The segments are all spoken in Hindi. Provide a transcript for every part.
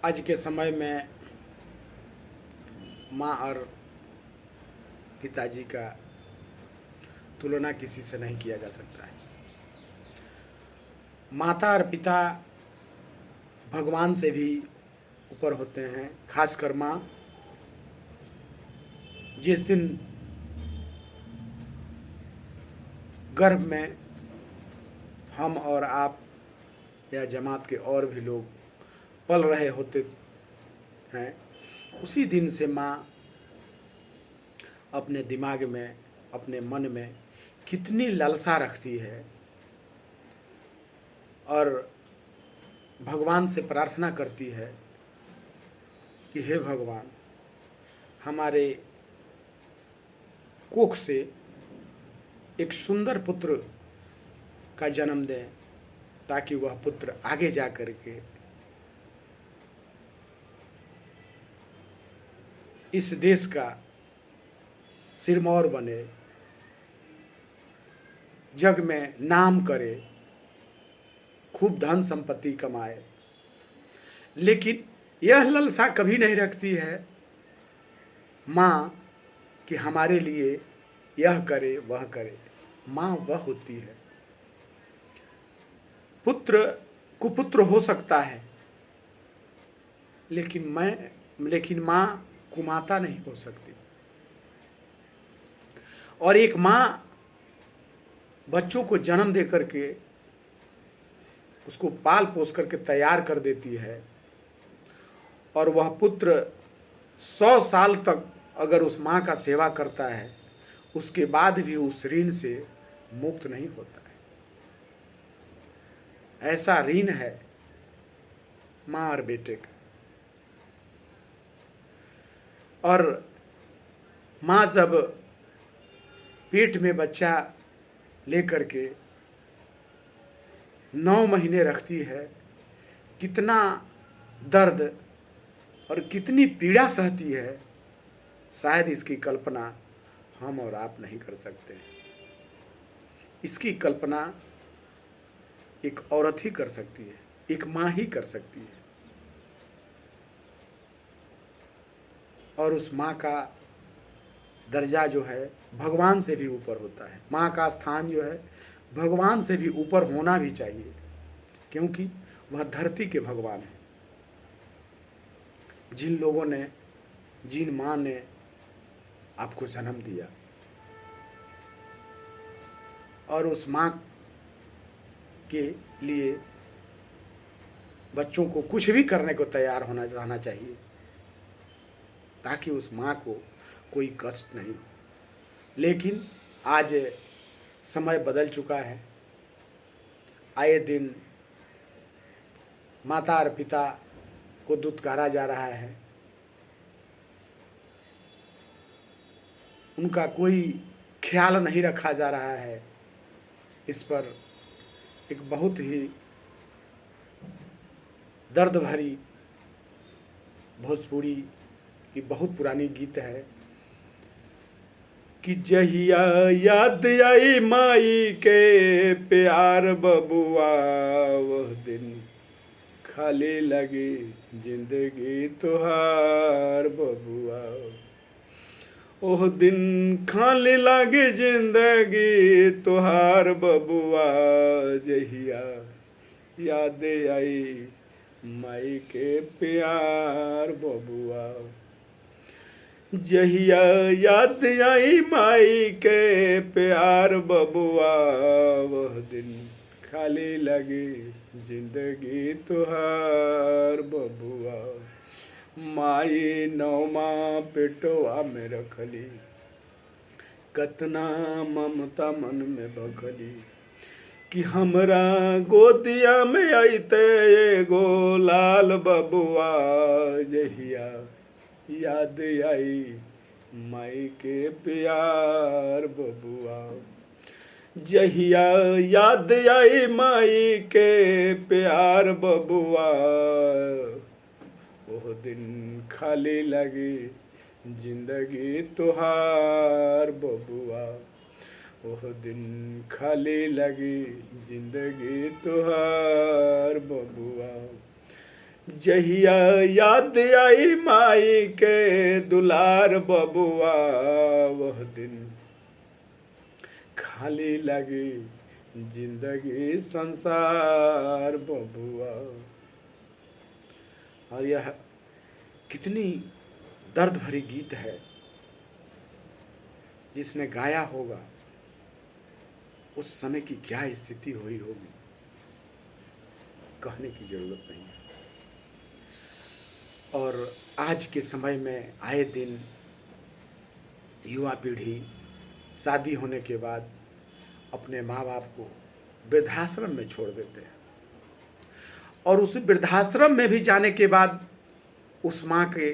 आज के समय में माँ और पिताजी का तुलना किसी से नहीं किया जा सकता है। माता और पिता भगवान से भी ऊपर होते हैं। खासकर माँ जिस दिन गर्भ में हम और आप या जमात के और भी लोग पल रहे होते हैं, उसी दिन से माँ अपने दिमाग में, अपने मन में कितनी लालसा रखती है और भगवान से प्रार्थना करती है कि हे भगवान, हमारे कोख से एक सुंदर पुत्र का जन्म दें ताकि वह पुत्र आगे जा कर के इस देश का सिरमौर बने, जग में नाम करे, खूब धन संपत्ति कमाए। लेकिन यह लालसा कभी नहीं रखती है माँ कि हमारे लिए यह करे वह करे। माँ वह होती है, पुत्र कुपुत्र हो सकता है, लेकिन माँ कुमाता नहीं हो सकती। और एक माँ बच्चों को जन्म दे करके उसको पाल पोस करके तैयार कर देती है और वह पुत्र 100 साल तक अगर उस माँ का सेवा करता है, उसके बाद भी उस ऋण से मुक्त नहीं होता है। ऐसा ऋण है माँ और बेटे का। और माँ जब पेट में बच्चा लेकर के 9 महीने रखती है, कितना दर्द और कितनी पीड़ा सहती है, शायद इसकी कल्पना हम और आप नहीं कर सकते। इसकी कल्पना एक औरत ही कर सकती है, एक माँ ही कर सकती है। और उस माँ का दर्जा जो है भगवान से भी ऊपर होता है। माँ का स्थान जो है भगवान से भी ऊपर होना भी चाहिए, क्योंकि वह धरती के भगवान है। जिन लोगों ने, जिन माँ ने आपको जन्म दिया, और उस माँ के लिए बच्चों को कुछ भी करने को तैयार रहना चाहिए ताकि उस माँ को कोई कष्ट नहीं हो। लेकिन आज समय बदल चुका है। आए दिन माता और पिता को दुत्कारा जा रहा है, उनका कोई ख्याल नहीं रखा जा रहा है। इस पर एक बहुत ही दर्द भरी भोजपुरी की बहुत पुरानी गीत है कि जहिया याद आई माई के प्यार बबुआ, वह दिन खाली लगी जिंदगी तुहार बबुआ। ओह दिन खाली लगी जिंदगी तुहार बबुआ, जहिया याद आई माई के प्यार बबुआ। जहिया याद आई माई के प्यार बबुआ, वह दिन खाली लगी जिंदगी तुहार बबुआ। माई नौमा पेटवा में रखली, कतना ममता मन में बखली, कि हमरा गोदिया में आइते एगो लाल बबुआ। जहिया याद आई माई के प्यार बबुआ। जहिया याद आई माई के प्यार बबुआ, ओह दिन खाली लगी जिंदगी तुहार बबुआ। ओह दिन खाली लगी जिंदगी तुहार बबुआ। जहिया याद आई माई के दुलार बबुआ, वह दिन खाली लगी जिंदगी संसार बबुआ। और यह कितनी दर्द भरी गीत है, जिसने गाया होगा उस समय की क्या स्थिति हुई होगी, कहने की जरूरत नहीं है। और आज के समय में आए दिन युवा पीढ़ी शादी होने के बाद अपने माँ बाप को वृद्धाश्रम में छोड़ देते हैं, और उस वृद्धाश्रम में भी जाने के बाद उस माँ के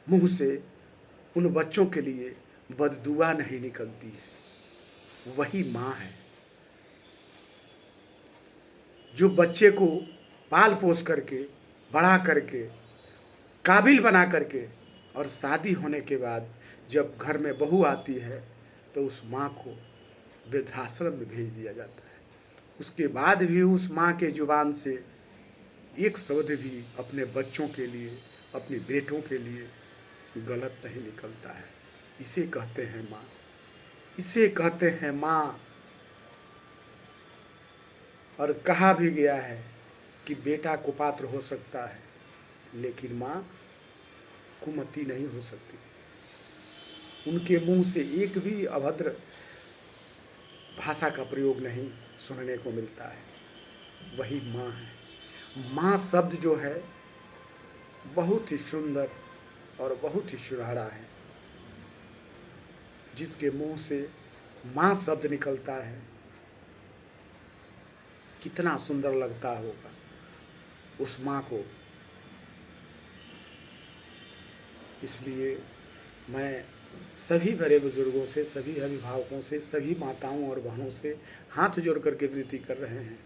मुंह से उन बच्चों के लिए बददुआ नहीं निकलती है। वही माँ है जो बच्चे को पाल पोस करके, बड़ा करके, काबिल बना करके, और शादी होने के बाद जब घर में बहू आती है तो उस माँ को वृद्धाश्रम में भेज दिया जाता है। उसके बाद भी उस माँ के जुबान से एक शब्द भी अपने बच्चों के लिए, अपने बेटों के लिए गलत नहीं निकलता है। इसे कहते हैं माँ, इसे कहते हैं माँ। और कहा भी गया है कि बेटा कुपात्र हो सकता है, लेकिन माँ कुमति नहीं हो सकती। उनके मुंह से एक भी अभद्र भाषा का प्रयोग नहीं सुनने को मिलता है। वही माँ है। माँ शब्द जो है बहुत ही सुंदर और बहुत ही सुनहरा है। जिसके मुंह से माँ शब्द निकलता है, कितना सुंदर लगता होगा उस माँ को। इसलिए मैं सभी बड़े बुजुर्गों से, सभी अभिभावकों से, सभी माताओं और बहनों से हाथ जोड़ करके विनती कर रहे हैं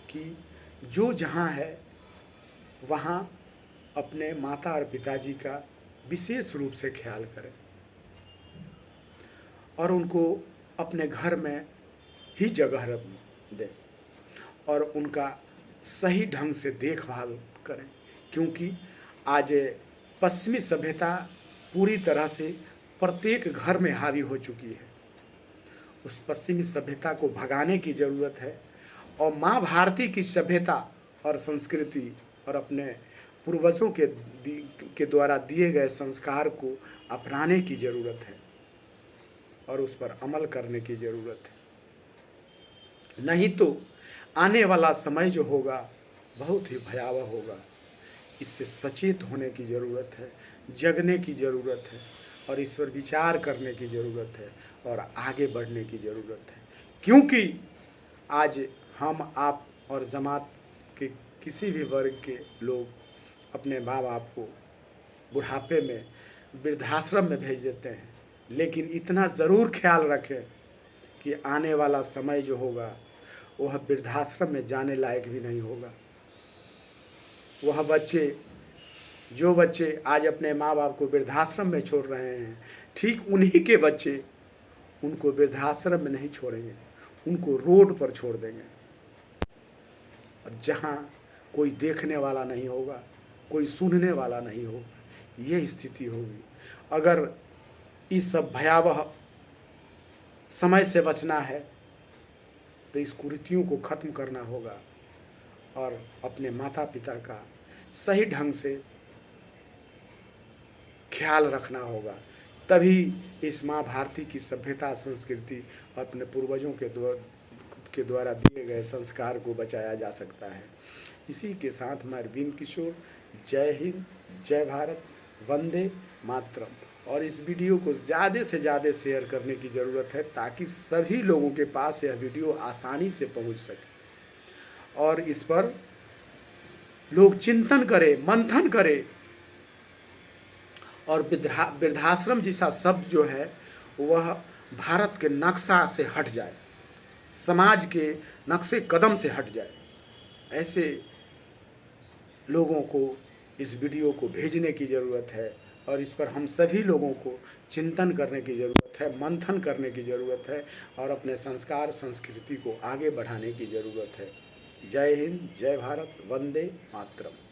कि जो जहाँ है वहाँ अपने माता और पिताजी का विशेष रूप से ख्याल करें, और उनको अपने घर में ही जगह दें, और उनका सही ढंग से देखभाल करें। क्योंकि आज पश्चिमी सभ्यता पूरी तरह से प्रत्येक घर में हावी हो चुकी है। उस पश्चिमी सभ्यता को भगाने की ज़रूरत है, और माँ भारती की सभ्यता और संस्कृति और अपने पूर्वजों के द्वारा दिए गए संस्कार को अपनाने की ज़रूरत है, और उस पर अमल करने की ज़रूरत है। नहीं तो आने वाला समय जो होगा बहुत ही भयावह होगा। इससे सचेत होने की ज़रूरत है, जगने की ज़रूरत है, और इस पर विचार करने की ज़रूरत है, और आगे बढ़ने की ज़रूरत है। क्योंकि आज हम, आप और जमात के किसी भी वर्ग के लोग अपने माँ बाप को बुढ़ापे में वृद्धाश्रम में भेज देते हैं, लेकिन इतना ज़रूर ख्याल रखें कि आने वाला समय जो होगा वह वृद्धाश्रम में जाने लायक भी नहीं होगा। वह बच्चे, जो बच्चे आज अपने माँ बाप को वृद्धाश्रम में छोड़ रहे हैं, ठीक उन्हीं के बच्चे उनको वृद्धाश्रम में नहीं छोड़ेंगे, उनको रोड पर छोड़ देंगे, और जहाँ कोई देखने वाला नहीं होगा, कोई सुनने वाला नहीं होगा, ये स्थिति होगी। अगर इस सब भयावह समय से बचना है तो इस कुरीतियों को ख़त्म करना होगा, और अपने माता पिता का सही ढंग से ख्याल रखना होगा। तभी इस माँ भारती की सभ्यता, संस्कृति, अपने पूर्वजों के द्वारा दिए गए संस्कार को बचाया जा सकता है। इसी के साथ मैं अरविंद किशोर, जय हिंद, जय भारत, वंदे मातरम। और इस वीडियो को ज़्यादा से ज़्यादा शेयर करने की ज़रूरत है, ताकि सभी लोगों के पास यह वीडियो आसानी से पहुंच सके, और इस पर लोग चिंतन करें, मंथन करें, और वृद्धाश्रम जैसा शब्द जो है वह भारत के नक्शा से हट जाए, समाज के नक्शे कदम से हट जाए। ऐसे लोगों को इस वीडियो को भेजने की ज़रूरत है, और इस पर हम सभी लोगों को चिंतन करने की ज़रूरत है, मंथन करने की ज़रूरत है, और अपने संस्कार, संस्कृति को आगे बढ़ाने की ज़रूरत है। जय हिंद, जय भारत, वंदे मातरम।